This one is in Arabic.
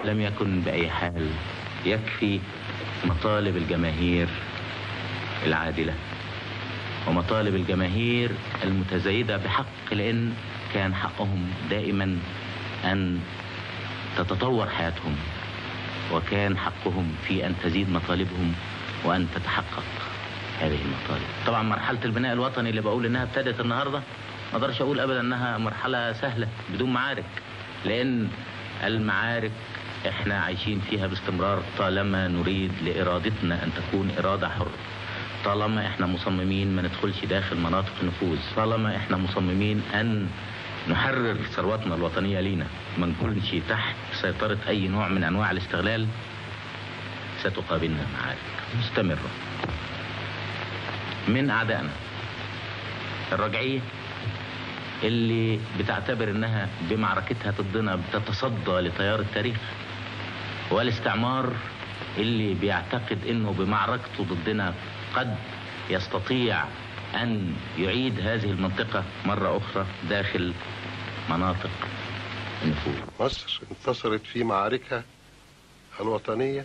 لم يكن بأي حال يكفي مطالب الجماهير العادلة ومطالب الجماهير المتزايدة بحق، لأن كان حقهم دائما أن تتطور حياتهم، وكان حقهم في أن تزيد مطالبهم وأن تتحقق هذه المطالب. طبعا مرحلة البناء الوطني اللي بقول إنها ابتدت النهاردة، ما اقدرش أقول أبدا إنها مرحلة سهلة بدون معارك، لأن المعارك إحنا عايشين فيها باستمرار طالما نريد لإرادتنا أن تكون إرادة حرة، طالما إحنا مصممين ما ندخلش داخل مناطق النفوذ، طالما إحنا مصممين أن نحرر ثروتنا الوطنية لينا، ما نكونش تحت سيطرة أي نوع من أنواع الاستغلال، ستقابلنا معارك مستمرة من أعدائنا الرجعية اللي بتعتبر إنها بمعركتها ضدنا بتتصدى لتيار التاريخ، والاستعمار اللي بيعتقد إنه بمعركته ضدنا قد يستطيع أن يعيد هذه المنطقة مرة أخرى داخل مناطق النفوذ. مصر انتصرت في معاركها الوطنية